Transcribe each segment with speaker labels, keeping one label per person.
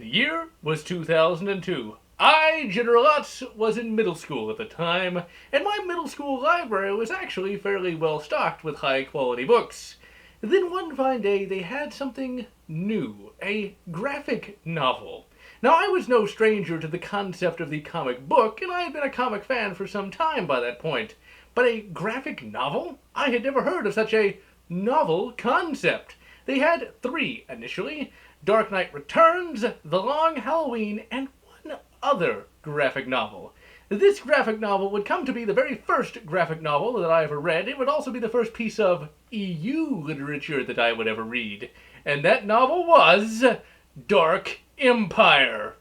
Speaker 1: The year was 2002. I, GeneralLotz, was in middle school at the time, and my middle school library was actually fairly well stocked with high quality books. Then one fine day they had something new, a graphic novel. Now I was no stranger to the concept of the comic book, and I had been a comic fan for some time by that point. But a graphic novel? I had never heard of such a novel concept. They had three initially: Dark Knight Returns, The Long Halloween, and one other graphic novel. This graphic novel would come to be the very first graphic novel that I ever read. It would also be the first piece of EU literature that I would ever read. And that novel was Dark Empire.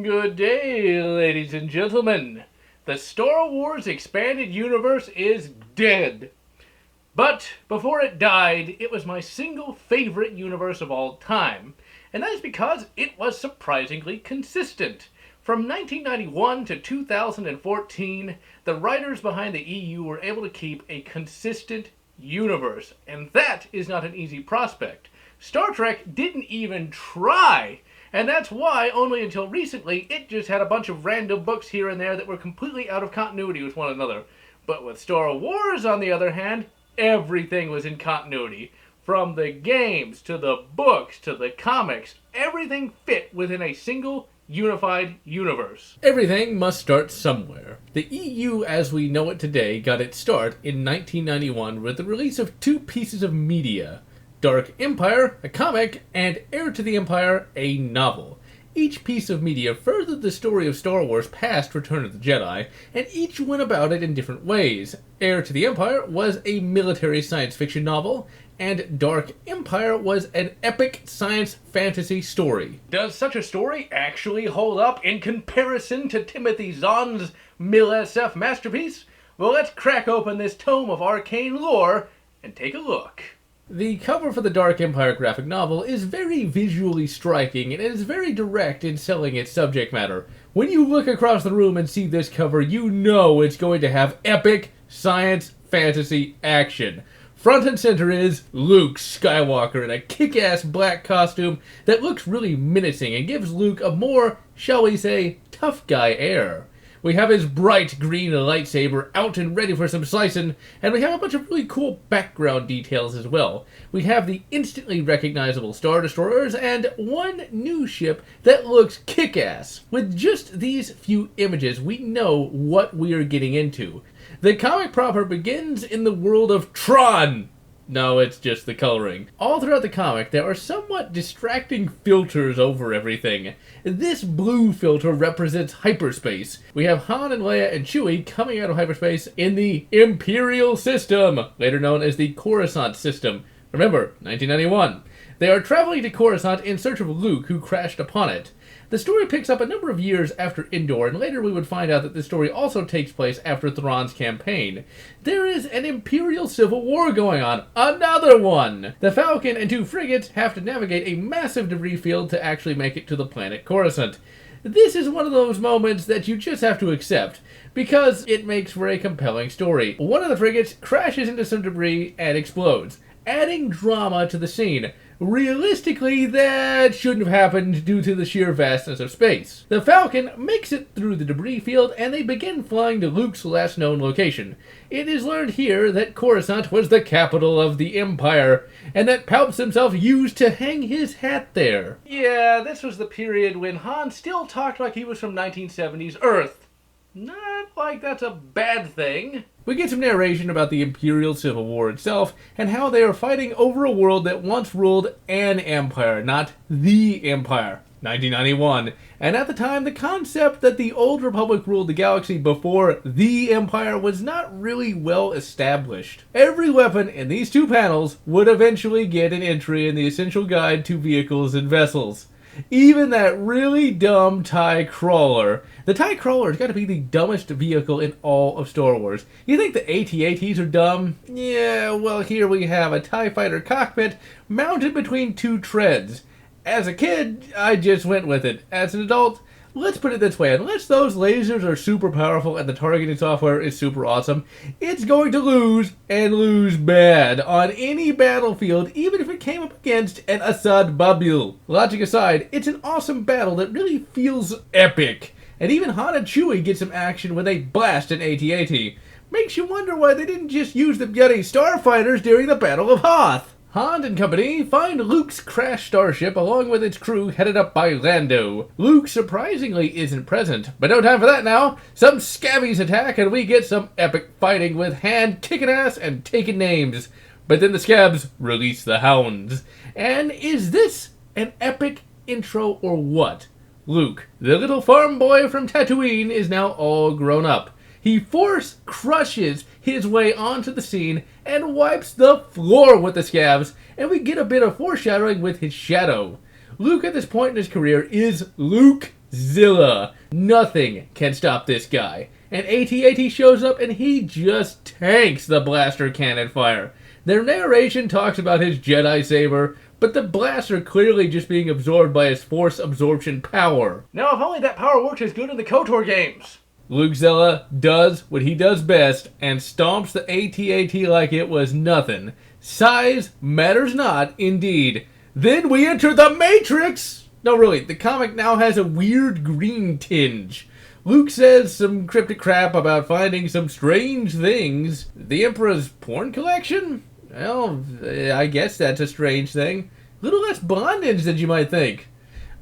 Speaker 1: Good day, ladies and gentlemen. The Star Wars Expanded Universe is dead. But before it died, it was my single favorite universe of all time. And that is because it was surprisingly consistent. From 1991 to 2014, the writers behind the EU were able to keep a consistent universe. And that is not an easy prospect. Star Trek didn't even try. And that's why, only until recently, it just had a bunch of random books here and there that were completely out of continuity with one another. But with Star Wars, on the other hand, everything was in continuity. From the games, to the books, to the comics, everything fit within a single, unified universe. Everything must start somewhere. The EU as we know it today got its start in 1991 with the release of two pieces of media: Dark Empire, a comic, and Heir to the Empire, a novel. Each piece of media furthered the story of Star Wars past Return of the Jedi, and each went about it in different ways. Heir to the Empire was a military science fiction novel, and Dark Empire was an epic science fantasy story. Does such a story actually hold up in comparison to Timothy Zahn's MIL-SF masterpiece? Well, let's crack open this tome of arcane lore and take a look. The cover for the Dark Empire graphic novel is very visually striking and it is very direct in selling its subject matter. When you look across the room and see this cover, you know it's going to have epic science fantasy action. Front and center is Luke Skywalker in a kick-ass black costume that looks really menacing and gives Luke a more, shall we say, tough guy air. We have his bright green lightsaber out and ready for some slicing, and we have a bunch of really cool background details as well. We have the instantly recognizable Star Destroyers and one new ship that looks kick-ass. With just these few images, we know what we are getting into. The comic proper begins in the world of Tron. No, it's just the coloring. All throughout the comic, there are somewhat distracting filters over everything. This blue filter represents hyperspace. We have Han and Leia and Chewie coming out of hyperspace in the Imperial System, later known as the Coruscant System. Remember, 1991. They are traveling to Coruscant in search of Luke, who crashed upon it. The story picks up a number of years after Endor, and later we would find out that the story also takes place after Thrawn's campaign. There is an Imperial Civil War going on. Another one! The Falcon and two frigates have to navigate a massive debris field to actually make it to the planet Coruscant. This is one of those moments that you just have to accept, because it makes for a compelling story. One of the frigates crashes into some debris and explodes, adding drama to the scene. Realistically, that shouldn't have happened due to the sheer vastness of space. The Falcon makes it through the debris field, and they begin flying to Luke's last known location. It is learned here that Coruscant was the capital of the Empire, and that Palps himself used to hang his hat there. Yeah, this was the period when Han still talked like he was from 1970s Earth. Not like that's a bad thing. We get some narration about the Imperial Civil War itself, and how they are fighting over a world that once ruled an empire, not the Empire. 1991, and at the time the concept that the Old Republic ruled the galaxy before the Empire was not really well established. Every weapon in these two panels would eventually get an entry in the Essential Guide to Vehicles and Vessels. Even that really dumb TIE Crawler. The TIE Crawler's got to be the dumbest vehicle in all of Star Wars. You think the AT-ATs are dumb? Yeah, well here we have a TIE Fighter cockpit mounted between two treads. As a kid, I just went with it. As an adult, let's put it this way, unless those lasers are super powerful and the targeting software is super awesome, it's going to lose, and lose bad, on any battlefield, even if it came up against an Assad Babul. Logic aside, it's an awesome battle that really feels epic, and even Han and Chewie get some action when they blast an AT-AT. Makes you wonder why they didn't just use the bloody starfighters during the Battle of Hoth. Han and company find Luke's crashed starship along with its crew headed up by Lando. Luke surprisingly isn't present, but no time for that now. Some scabbies attack and we get some epic fighting with Han kicking ass and taking names. But then the scabs release the hounds. And is this an epic intro or what? Luke, the little farm boy from Tatooine, is now all grown up. He force crushes his way onto the scene and wipes the floor with the scabs, and we get a bit of foreshadowing with his shadow. Luke at this point in his career is Lukezilla. Nothing can stop this guy. And AT-AT shows up and he just tanks the blaster cannon fire. Their narration talks about his Jedi saber, but the blaster clearly just being absorbed by his force absorption power. Now if only that power worked as good in the KOTOR games. Lukezilla does what he does best and stomps the AT-AT like it was nothing. Size matters not, indeed. Then we enter the Matrix! No, really, the comic now has a weird green tinge. Luke says some cryptic crap about finding some strange things. The Emperor's porn collection? Well, I guess that's a strange thing. Little less bondage than you might think.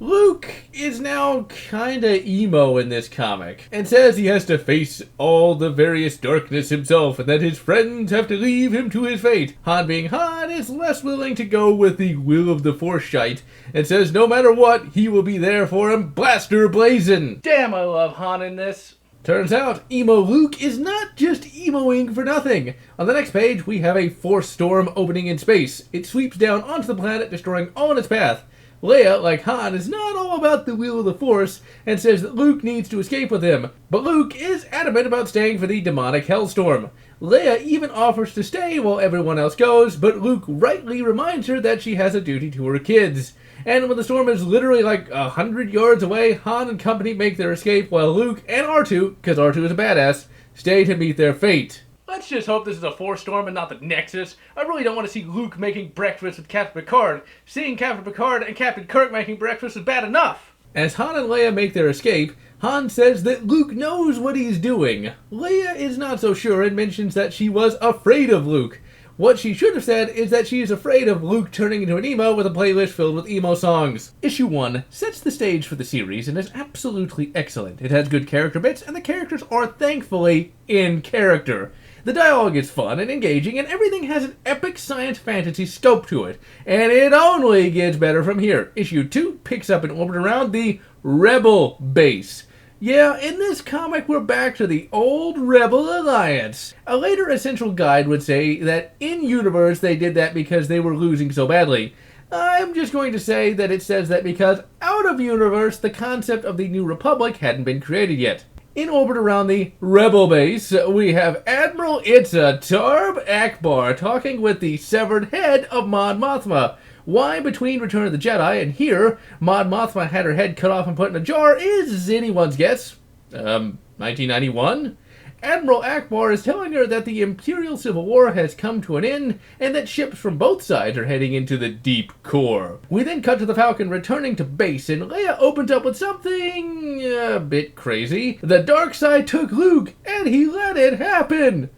Speaker 1: Luke is now kinda emo in this comic, and says he has to face all the various darkness himself, and that his friends have to leave him to his fate. Han, being Han, is less willing to go with the will of the Force shite, and says no matter what, he will be there for him, blaster blazing. Damn, I love Han in this. Turns out, emo Luke is not just emoing for nothing. On the next page, we have a Force storm opening in space. It sweeps down onto the planet, destroying all in its path. Leia, like Han, is not all about the will of the Force and says that Luke needs to escape with him, but Luke is adamant about staying for the demonic hellstorm. Leia even offers to stay while everyone else goes, but Luke rightly reminds her that she has a duty to her kids. And when the storm is literally like 100 yards away, Han and company make their escape while Luke and R2, because R2 is a badass, stay to meet their fate. Let's just hope this is a Force storm and not the Nexus. I really don't want to see Luke making breakfast with Captain Picard. Seeing Captain Picard and Captain Kirk making breakfast is bad enough. As Han and Leia make their escape, Han says that Luke knows what he's doing. Leia is not so sure and mentions that she was afraid of Luke. What she should have said is that she is afraid of Luke turning into an emo with a playlist filled with emo songs. Issue 1 sets the stage for the series and is absolutely excellent. It has good character bits, and the characters are thankfully in character. The dialogue is fun and engaging, and everything has an epic science fantasy scope to it. And it only gets better from here. Issue 2 picks up and orbit around the Rebel base. Yeah, in this comic we're back to the old Rebel Alliance. A later Essential Guide would say that in-universe they did that because they were losing so badly. I'm just going to say that it says that because out-of-universe the concept of the New Republic hadn't been created yet. In orbit around the Rebel base, we have Admiral Tarb Akbar talking with the severed head of Mon Mothma. Why between Return of the Jedi and here, Mon Mothma had her head cut off and put in a jar is anyone's guess. 1991? Admiral Akbar is telling her that the Imperial Civil War has come to an end and that ships from both sides are heading into the deep core. We then cut to the Falcon returning to base and Leia opens up with something a bit crazy. The dark side took Luke and he let it happen.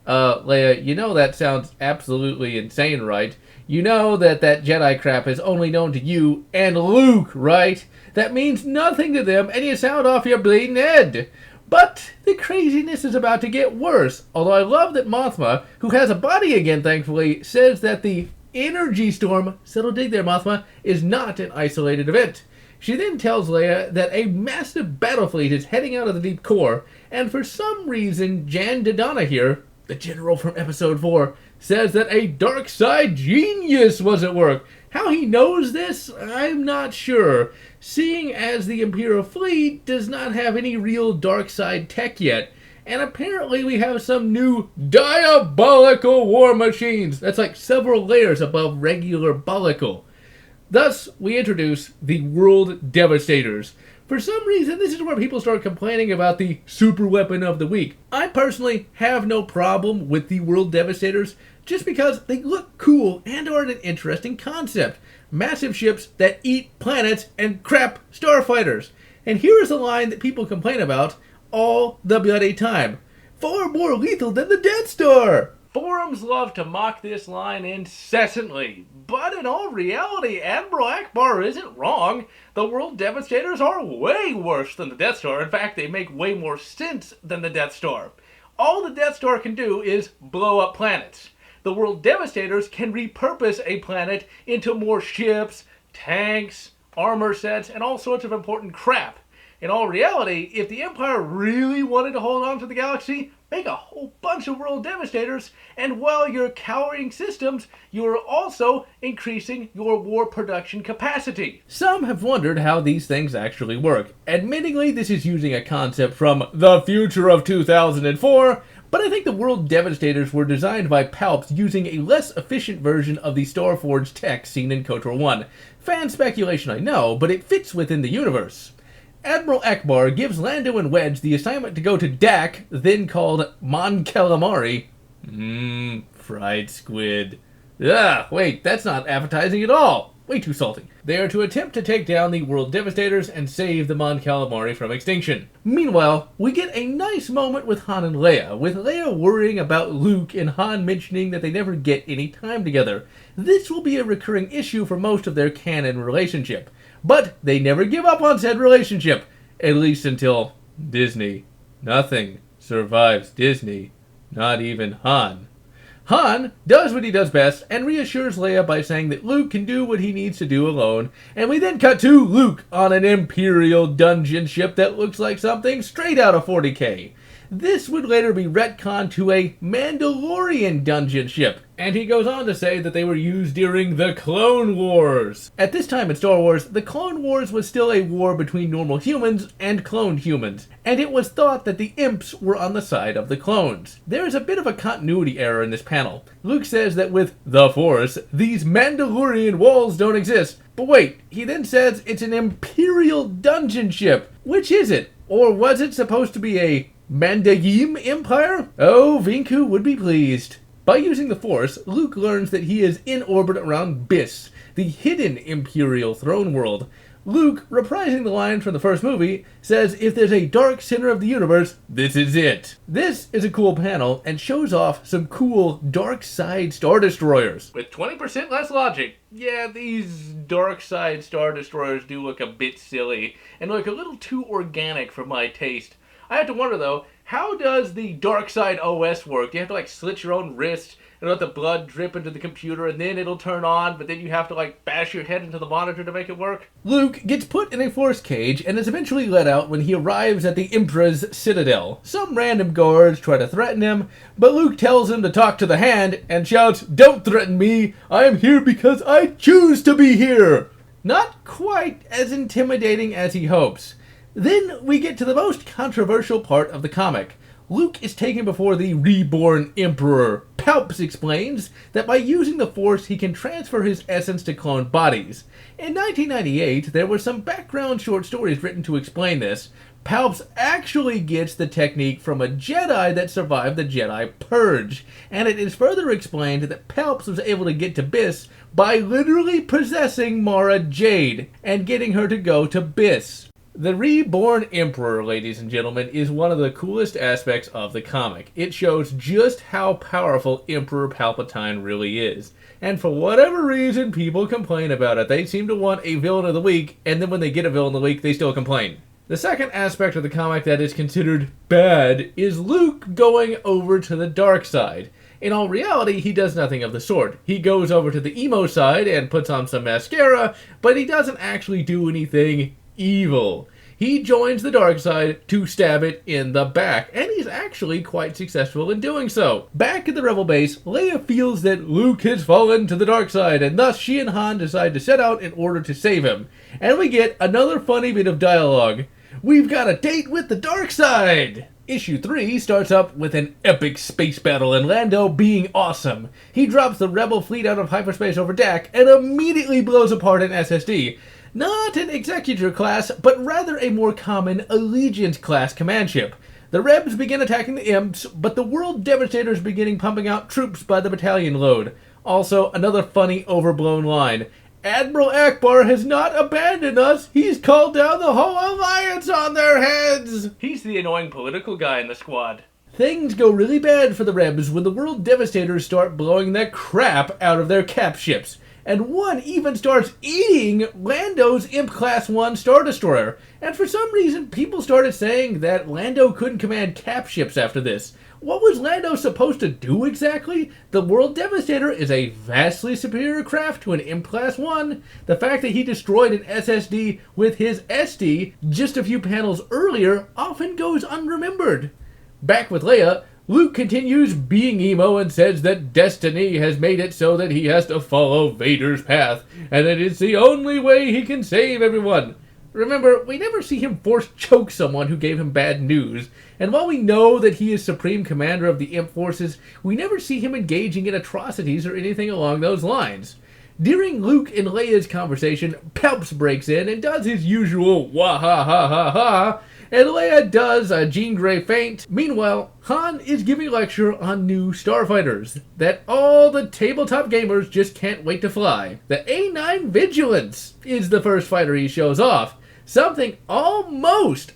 Speaker 1: Leia, you know that sounds absolutely insane, right? You know that Jedi crap is only known to you and Luke, right? That means nothing to them and you sound off your bleeding head. But the craziness is about to get worse, although I love that Mothma, who has a body again thankfully, says that the energy storm, settle dig there Mothma, is not an isolated event. She then tells Leia that a massive battle fleet is heading out of the deep core, and for some reason Jan Dodonna here, the general from episode 4, says that a dark side genius was at work. How he knows this, I'm not sure, seeing as the Imperial fleet does not have any real dark side tech yet. And apparently we have some new diabolical war machines. That's like several layers above regular bollical. Thus, we introduce the World Devastators. For some reason, this is where people start complaining about the super weapon of the week. I personally have no problem with the World Devastators, just because they look cool and are an interesting concept. Massive ships that eat planets and crap starfighters. And here is a line that people complain about all the bloody time. Far more lethal than the Death Star! Forums love to mock this line incessantly, but in all reality, Admiral Akbar isn't wrong. The World Devastators are way worse than the Death Star. In fact, they make way more sense than the Death Star. All the Death Star can do is blow up planets. The World Devastators can repurpose a planet into more ships, tanks, armor sets, and all sorts of important crap. In all reality, if the Empire really wanted to hold on to the galaxy, make a whole bunch of World Devastators, and while you're cowering systems, you're also increasing your war production capacity. Some have wondered how these things actually work. Admittingly, this is using a concept from the future of 2004, but I think the World Devastators were designed by Palps using a less efficient version of the Starforged tech seen in KOTOR 1. Fan speculation, I know, but it fits within the universe. Admiral Akbar gives Lando and Wedge the assignment to go to Dak, then called Mon Calamari. Fried squid. Wait, that's not appetizing at all. Way too salty. They are to attempt to take down the World Devastators and save the Mon Calamari from extinction. Meanwhile, we get a nice moment with Han and Leia, with Leia worrying about Luke and Han mentioning that they never get any time together. This will be a recurring issue for most of their canon relationship. But they never give up on said relationship, at least until Disney. Nothing survives Disney, not even Han. Han does what he does best and reassures Leia by saying that Luke can do what he needs to do alone, and we then cut to Luke on an Imperial dungeon ship that looks like something straight out of 40K. This would later be retconned to a Mandalorian dungeon ship, and he goes on to say that they were used during the Clone Wars. At this time in Star Wars, the Clone Wars was still a war between normal humans and cloned humans, and it was thought that the imps were on the side of the clones. There is a bit of a continuity error in this panel. Luke says that with the Force, these Mandalorian walls don't exist. But wait, he then says it's an Imperial dungeon ship. Which is it? Or was it supposed to be a Mandayim Empire? Oh, Vinku would be pleased. By using the Force, Luke learns that he is in orbit around Biss, the hidden Imperial throne world. Luke, reprising the line from the first movie, says if there's a dark center of the universe, this is it. This is a cool panel and shows off some cool dark side Star Destroyers. With 20% less logic. Yeah, these dark side Star Destroyers do look a bit silly and look a little too organic for my taste. I have to wonder, though, how does the dark side OS work? Do you have to, slit your own wrist and let the blood drip into the computer and then it'll turn on, but then you have to, bash your head into the monitor to make it work? Luke gets put in a force cage and is eventually let out when he arrives at the Emperor's citadel. Some random guards try to threaten him, but Luke tells him to talk to the Hand and shouts, "Don't threaten me! I am here because I choose to be here!" Not quite as intimidating as he hopes. Then we get to the most controversial part of the comic. Luke is taken before the reborn Emperor. Palps explains that by using the Force he can transfer his essence to cloned bodies. In 1998, there were some background short stories written to explain this. Palps actually gets the technique from a Jedi that survived the Jedi Purge, and it is further explained that Palps was able to get to Biss by literally possessing Mara Jade and getting her to go to Biss. The Reborn Emperor, ladies and gentlemen, is one of the coolest aspects of the comic. It shows just how powerful Emperor Palpatine really is. And for whatever reason, people complain about it. They seem to want a villain of the week, and then when they get a villain of the week, they still complain. The second aspect of the comic that is considered bad is Luke going over to the dark side. In all reality, he does nothing of the sort. He goes over to the emo side and puts on some mascara, but he doesn't actually do anything evil. He joins the dark side to stab it in the back, and he's actually quite successful in doing so. Back at the Rebel base, Leia feels that Luke has fallen to the dark side, and thus she and Han decide to set out in order to save him. And we get another funny bit of dialogue. "We've got a date with the dark side!" Issue 3 starts up with an epic space battle and Lando being awesome. He drops the Rebel fleet out of hyperspace over Dak and immediately blows apart an SSD. Not an Executor class, but rather a more common Allegiance class command ship. The Rebs begin attacking the Imps, but the World Devastators beginning pumping out troops by the battalion load. Also, another funny overblown line. "Admiral Akbar has not abandoned us. He's called down the whole alliance on their heads." He's the annoying political guy in the squad. Things go really bad for the Rebs when the World Devastators start blowing the crap out of their cap ships. And one even starts eating Lando's Imp Class 1 Star Destroyer. And for some reason, people started saying that Lando couldn't command cap ships after this. What was Lando supposed to do exactly? The World Devastator is a vastly superior craft to an Imp Class 1. The fact that he destroyed an SSD with his SD just a few panels earlier often goes unremembered. Back with Leia, Luke continues being emo and says that destiny has made it so that he has to follow Vader's path, and that it's the only way he can save everyone. Remember, we never see him force choke someone who gave him bad news, and while we know that he is Supreme Commander of the Imp Forces, we never see him engaging in atrocities or anything along those lines. During Luke and Leia's conversation, Palps breaks in and does his usual wah-ha-ha-ha-ha, and Leia does a Jean Grey feint. Meanwhile, Han is giving a lecture on new starfighters that all the tabletop gamers just can't wait to fly. The A9 Vigilance is the first fighter he shows off. Something almost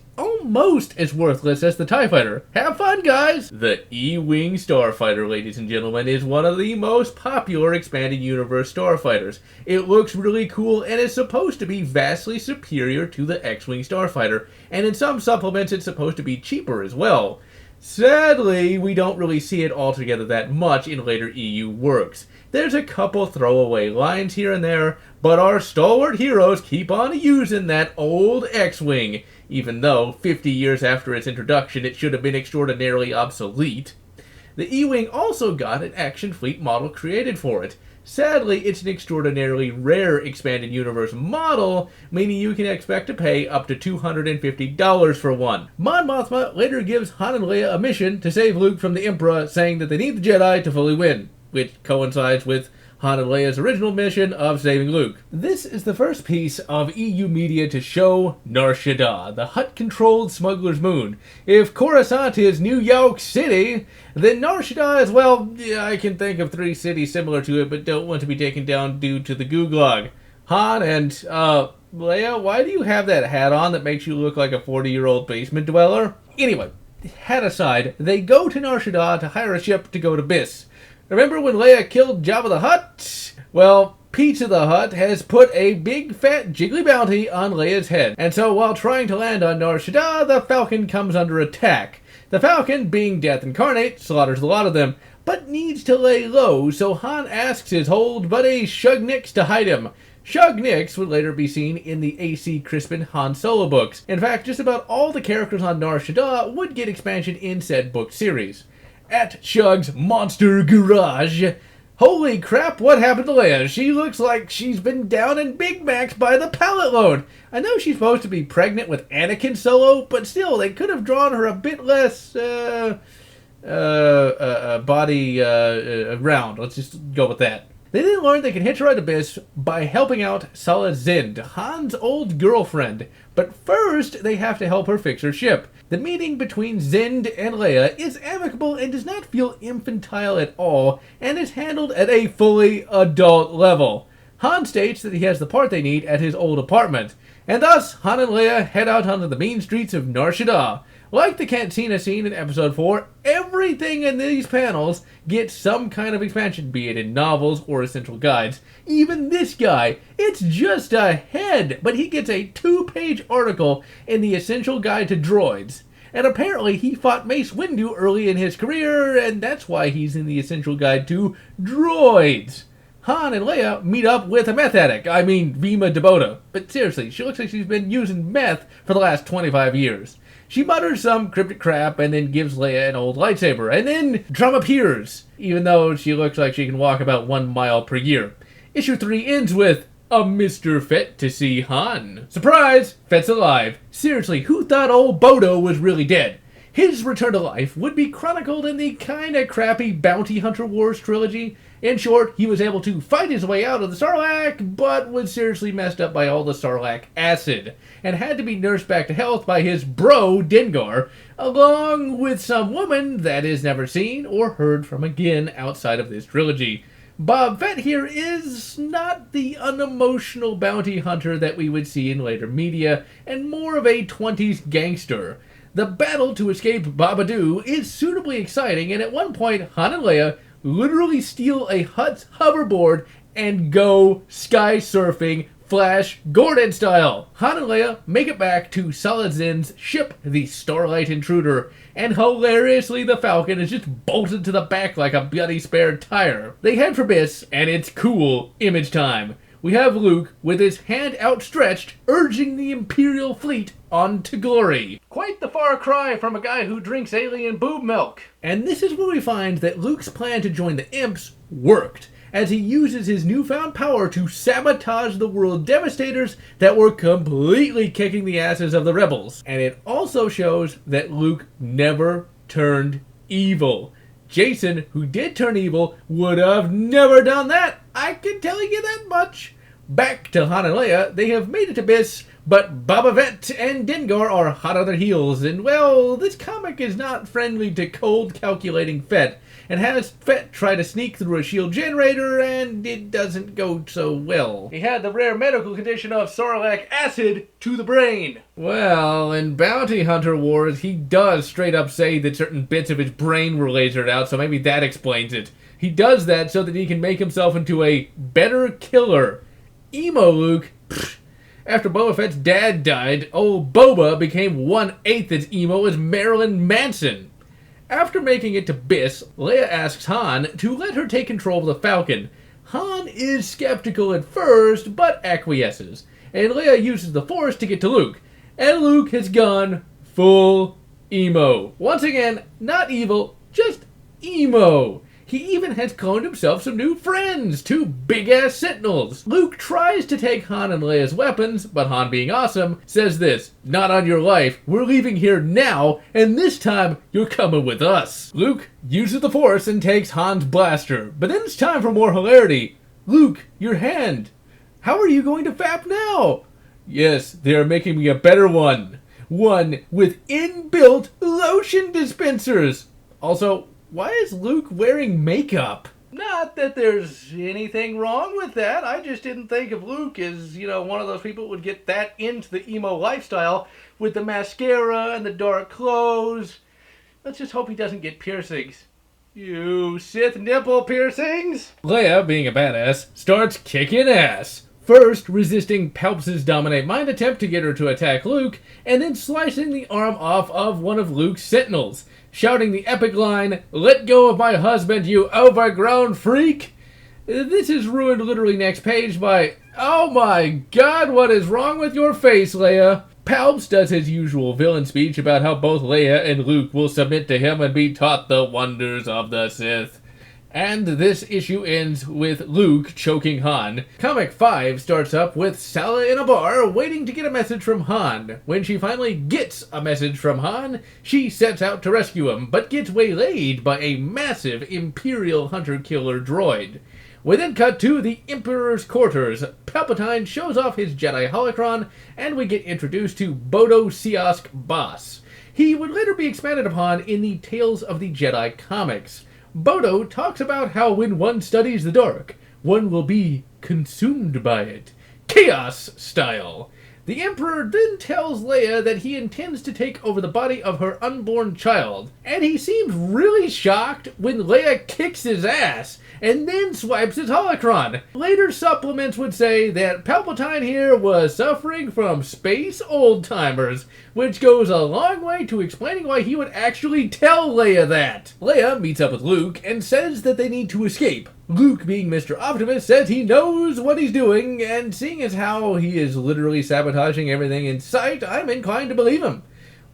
Speaker 1: as worthless as the TIE Fighter. Have fun, guys! The E-Wing Starfighter, ladies and gentlemen, is one of the most popular expanded universe starfighters. It looks really cool and is supposed to be vastly superior to the X-Wing Starfighter, and in some supplements it's supposed to be cheaper as well. Sadly, we don't really see it altogether that much in later EU works. There's a couple throwaway lines here and there, but our stalwart heroes keep on using that old X-Wing, even though 50 years after its introduction it should have been extraordinarily obsolete. The E-Wing also got an action fleet model created for it. Sadly, it's an extraordinarily rare expanded universe model, meaning you can expect to pay up to $250 for one. Mon Mothma later gives Han and Leia a mission to save Luke from the Emperor, saying that they need the Jedi to fully win, which coincides with Han and Leia's original mission of saving Luke. This is the first piece of EU media to show Nar Shaddaa, the Hutt-controlled smuggler's moon. If Coruscant is New York City, then Nar Shaddaa is, well, I can think of 3 cities similar to it, but don't want to be taken down due to the gulag. Han and, Leia, why do you have that hat on that makes you look like a 40-year-old basement dweller? Anyway, hat aside, they go to Nar Shaddaa to hire a ship to go to Biss. Remember when Leia killed Jabba the Hutt? Well, Pizza the Hutt has put a big fat jiggly bounty on Leia's head, and so while trying to land on Nar Shaddaa, the Falcon comes under attack. The Falcon, being Death Incarnate, slaughters a lot of them, but needs to lay low, so Han asks his old buddy Shug Nix to hide him. Shug Nix would later be seen in the A.C. Crispin Han Solo books. In fact, just about all the characters on Nar Shaddaa would get expansion in said book series. At Shug's Monster Garage. Holy crap, what happened to Leia? She looks like she's been down in Big Macs by the pallet load. I know she's supposed to be pregnant with Anakin Solo, but still, they could have drawn her a bit less, body, round. Let's just go with that. They then learn they can hitch a ride to Biss by helping out Sala Zind, Han's old girlfriend. But first, they have to help her fix her ship. The meeting between Zind and Leia is amicable and does not feel infantile at all, and is handled at a fully adult level. Han states that he has the part they need at his old apartment, and thus Han and Leia head out onto the mean streets of Nar Shaddaa. Like the cantina scene in Episode 4, everything in these panels gets some kind of expansion, be it in novels or essential guides. Even this guy, it's just a head, but he gets a 2-page article in the Essential Guide to Droids. and apparently he fought Mace Windu early in his career, and that's why he's in the Essential Guide to Droids. Han and Leia meet up with a meth addict, Vima Debota. But seriously, she looks like she's been using meth for the last 25 years. She mutters some cryptic crap and then gives Leia an old lightsaber, and then Drum appears, even though she looks like she can walk about 1 mile per year. Issue 3 ends with a Mr. Fett to see Han. Surprise! Fett's alive. Seriously, who thought old Bodo was really dead? His return to life would be chronicled in the kinda crappy Bounty Hunter Wars trilogy. In short, he was able to fight his way out of the Sarlacc, but was seriously messed up by all the Sarlacc acid, and had to be nursed back to health by his bro, Dengar, along with some woman that is never seen or heard from again outside of this trilogy. Bob Fett here is not the unemotional bounty hunter that we would see in later media, and more of a 20s gangster. The battle to escape Babadoo is suitably exciting, and at one point, Han and Leia literally steal a Hutt's hoverboard and go sky surfing Flash Gordon style. Han and Leia make it back to Solid Zin's ship, the Starlight Intruder, and hilariously the Falcon is just bolted to the back like a bloody spare tire. They head for Biss, and it's cool image time. We have Luke with his hand outstretched, urging the Imperial fleet on to glory. Quite the far cry from a guy who drinks alien boob milk. And this is where we find that Luke's plan to join the Imps worked, as he uses his newfound power to sabotage the world devastators that were completely kicking the asses of the rebels. And it also shows that Luke never turned evil. Jason, who did turn evil, would have never done that. I can tell you that much. Back to Han and Leia, they have made it to Biss, but Boba Fett and Dengar are hot on their heels, and well, this comic is not friendly to cold, calculating Fett, and has Fett try to sneak through a shield generator, and it doesn't go so well. He had the rare medical condition of Sarlacc acid to the brain. Well, in Bounty Hunter Wars, he does straight up say that certain bits of his brain were lasered out, so maybe that explains it. He does that so that he can make himself into a better killer. Emo Luke? Pfft. After Boba Fett's dad died, old Boba became 1/8 as emo as Marilyn Manson. After making it to Biss, Leia asks Han to let her take control of the Falcon. Han is skeptical at first, but acquiesces, and Leia uses the Force to get to Luke, and Luke has gone full emo. Once again, not evil, just emo. He even has cloned himself some new friends, 2 big-ass sentinels. Luke tries to take Han and Leia's weapons, but Han, being awesome, says this: "Not on your life, we're leaving here now, and this time you're coming with us." Luke uses the Force and takes Han's blaster, but then it's time for more hilarity. "Luke, your hand. How are you going to fap now?" "Yes, they are making me a better one. One with inbuilt lotion dispensers." Also, why is Luke wearing makeup? Not that there's anything wrong with that. I just didn't think of Luke as, one of those people who would get that into the emo lifestyle with the mascara and the dark clothes. Let's just hope he doesn't get piercings. You Sith nipple piercings? Leia, being a badass, starts kicking ass. First, resisting Palps's dominate mind attempt to get her to attack Luke, and then slicing the arm off of one of Luke's sentinels, shouting the epic line, "Let go of my husband, you overgrown freak!" This is ruined literally next page by, "Oh my god, what is wrong with your face, Leia?" Palps does his usual villain speech about how both Leia and Luke will submit to him and be taught the wonders of the Sith. And this issue ends with Luke choking Han. Comic 5 starts up with Sala in a bar waiting to get a message from Han. When she finally gets a message from Han, she sets out to rescue him, but gets waylaid by a massive Imperial hunter-killer droid. We then cut to the Emperor's quarters. Palpatine shows off his Jedi holocron, and we get introduced to Bodo Siosk Boss. He would later be expanded upon in the Tales of the Jedi comics. Bodo talks about how when one studies the dark, one will be consumed by it. Chaos style. The Emperor then tells Leia that he intends to take over the body of her unborn child, and he seems really shocked when Leia kicks his ass and then swipes his holocron. Later supplements would say that Palpatine here was suffering from space old-timers, which goes a long way to explaining why he would actually tell Leia that. Leia meets up with Luke and says that they need to escape. Luke, being Mr. Optimus, says he knows what he's doing, and seeing as how he is literally sabotaging everything in sight, I'm inclined to believe him.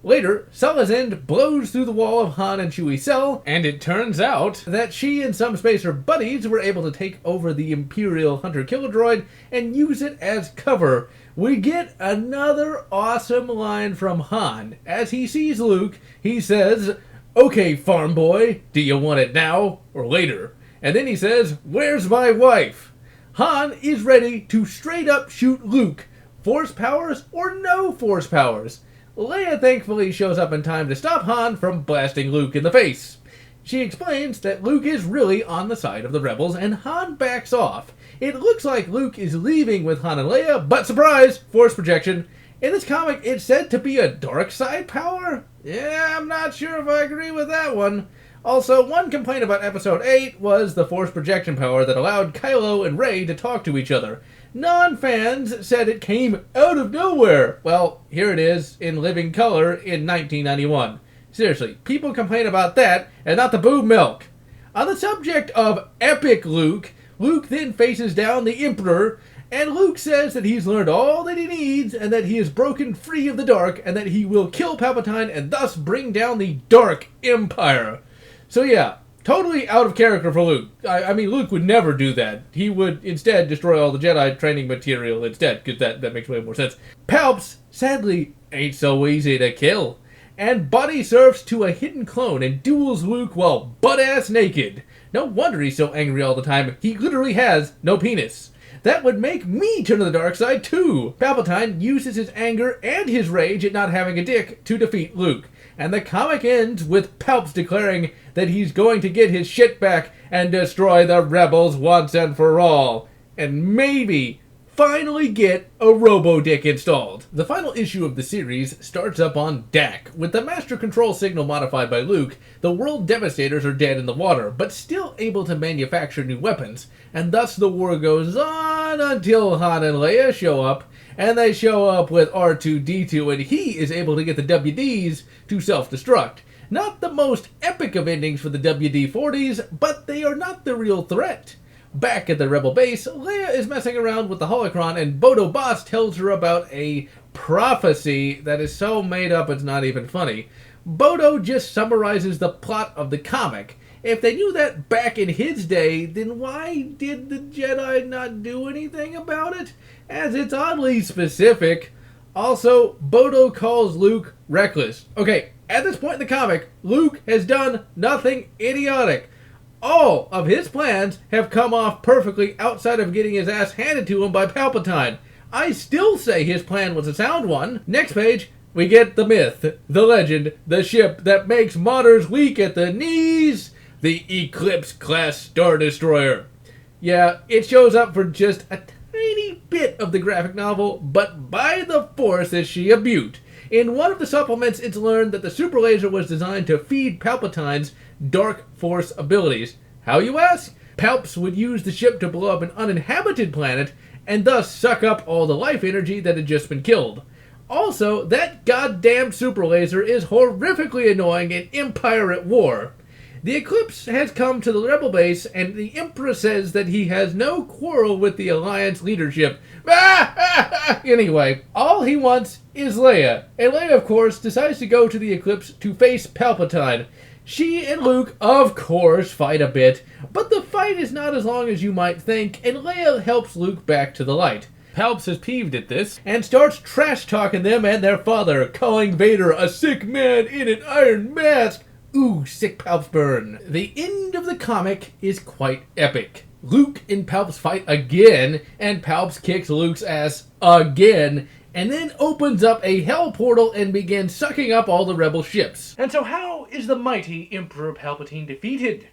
Speaker 1: Later, Salazend blows through the wall of Han and Chewie's cell, and it turns out that she and some spacer buddies were able to take over the Imperial Hunter-Killer droid and use it as cover. We get another awesome line from Han. As he sees Luke, he says, "Okay, farm boy, do you want it now or later?" And then he says, "Where's my wife?" Han is ready to straight up shoot Luke. Force powers or no force powers. Leia thankfully shows up in time to stop Han from blasting Luke in the face. She explains that Luke is really on the side of the rebels, and Han backs off. It looks like Luke is leaving with Han and Leia, but surprise, force projection. In this comic, it's said to be a dark side power? Yeah, I'm not sure if I agree with that one. Also, one complaint about Episode 8 was the force projection power that allowed Kylo and Rey to talk to each other. Non-fans said it came out of nowhere. Well, here it is in living color in 1991. Seriously, people complain about that and not the boob milk. On the subject of epic Luke, Luke then faces down the Emperor, and Luke says that he's learned all that he needs and that he is broken free of the dark and that he will kill Palpatine and thus bring down the Dark Empire. So yeah, totally out of character for Luke. I mean, Luke would never do that. He would instead destroy all the Jedi training material instead, because that makes way more sense. Palps, sadly, ain't so easy to kill. And body surfs to a hidden clone and duels Luke while butt-ass naked. No wonder he's so angry all the time. He literally has no penis. That would make me turn to the dark side too. Palpatine uses his anger and his rage at not having a dick to defeat Luke. And the comic ends with Palps declaring that he's going to get his shit back and destroy the rebels once and for all. And maybe finally get a Robo-Dick installed. The final issue of the series starts up on Dak. With the Master Control signal modified by Luke, the World Devastators are dead in the water, but still able to manufacture new weapons. And thus the war goes on until Han and Leia show up, and they show up with R2-D2, and he is able to get the WDs to self-destruct. Not the most epic of endings for the WD-40s, but they are not the real threat. Back at the Rebel base, Leia is messing around with the holocron, and Bodo Boss tells her about a prophecy that is so made up it's not even funny. Bodo just summarizes the plot of the comic. If they knew that back in his day, then why did the Jedi not do anything about it? As it's oddly specific. Also, Bodo calls Luke reckless. Okay, at this point in the comic, Luke has done nothing idiotic. All of his plans have come off perfectly outside of getting his ass handed to him by Palpatine. I still say his plan was a sound one. Next page, we get the myth, the legend, the ship that makes modders weak at the knees, the Eclipse-class Star Destroyer. Yeah, it shows up for just a tiny bit of the graphic novel, but by the Force is she a beaut. In one of the supplements, it's learned that the super laser was designed to feed Palpatine's Dark Force abilities. How, you ask? Palps would use the ship to blow up an uninhabited planet and thus suck up all the life energy that had just been killed. Also, that goddamn super laser is horrifically annoying in Empire at War. The Eclipse has come to the Rebel base, and the Emperor says that he has no quarrel with the Alliance leadership. Anyway, all he wants is Leia. And Leia, of course, decides to go to the Eclipse to face Palpatine. She and Luke, of course, fight a bit, but the fight is not as long as you might think, and Leia helps Luke back to the light. Palps is peeved at this, and starts trash-talking them and their father, calling Vader a sick man in an iron mask. Ooh, sick Palps burn. The end of the comic is quite epic. Luke and Palps fight again, and Palps kicks Luke's ass again, and then opens up a hell portal and begins sucking up all the rebel ships. And so how is the mighty Emperor Palpatine defeated?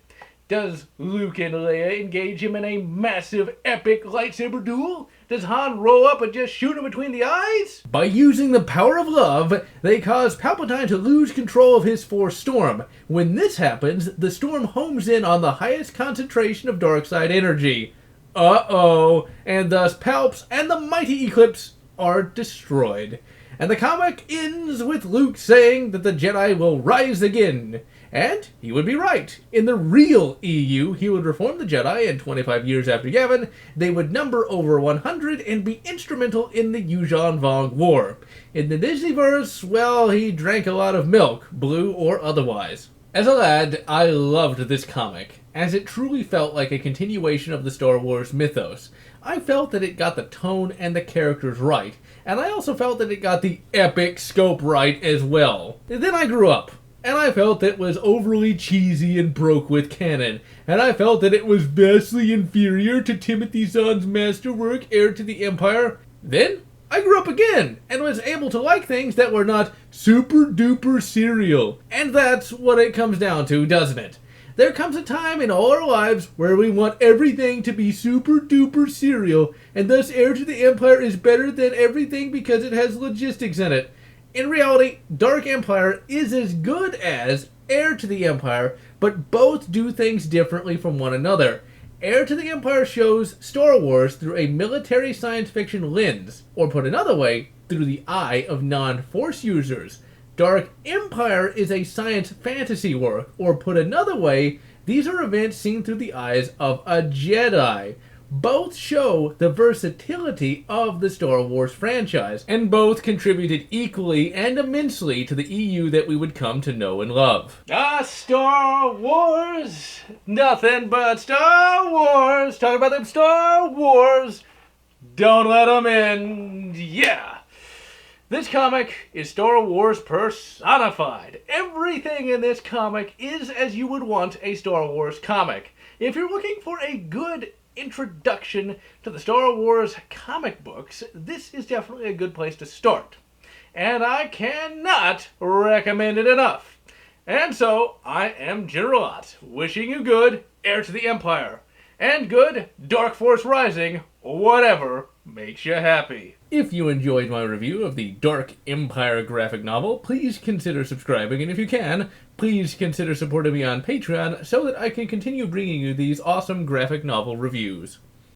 Speaker 1: Does Luke and Leia engage him in a massive, epic lightsaber duel? Does Han roll up and just shoot him between the eyes?
Speaker 2: By using the power of love, they cause Palpatine to lose control of his Force storm. When this happens, the storm homes in on the highest concentration of dark side energy. Uh-oh. And thus Palps and the mighty Eclipse are destroyed. And the comic ends with Luke saying that the Jedi will rise again. And he would be right. In the real EU, he would reform the Jedi, and 25 years after Yavin, they would number over 100 and be instrumental in the Yuuzhan Vong War. In the Disneyverse, well, he drank a lot of milk, blue or otherwise. As a lad, I loved this comic, as it truly felt like a continuation of the Star Wars mythos. I felt that it got the tone and the characters right, and I also felt that it got the epic scope right as well. Then I grew up, and I felt that it was overly cheesy and broke with canon, and I felt that it was vastly inferior to Timothy Zahn's masterwork, Heir to the Empire. Then I grew up again, and was able to like things that were not super duper serial. And that's what it comes down to, doesn't it? There comes a time in all our lives where we want everything to be super duper serial, and thus Heir to the Empire is better than everything because it has logistics in it. In reality, Dark Empire is as good as Heir to the Empire, but both do things differently from one another. Heir to the Empire shows Star Wars through a military science fiction lens, or put another way, through the eye of non-Force users. Dark Empire is a science fantasy work, or put another way, these are events seen through the eyes of a Jedi. Both show the versatility of the Star Wars franchise, and both contributed equally and immensely to the EU that we would come to know and love.
Speaker 1: Star Wars! Nothing but Star Wars! Talk about them Star Wars! Don't let them in! Yeah! This comic is Star Wars personified. Everything in this comic is as you would want a Star Wars comic. If you're looking for a good introduction to the Star Wars comic books, this is definitely a good place to start. And I cannot recommend it enough. And so, I am GeneralLotz, wishing you good Heir to the Empire, and good Dark Force Rising, whatever makes you happy.
Speaker 2: If you enjoyed my review of the Dark Empire graphic novel, please consider subscribing, and if you can, please consider supporting me on Patreon so that I can continue bringing you these awesome graphic novel reviews.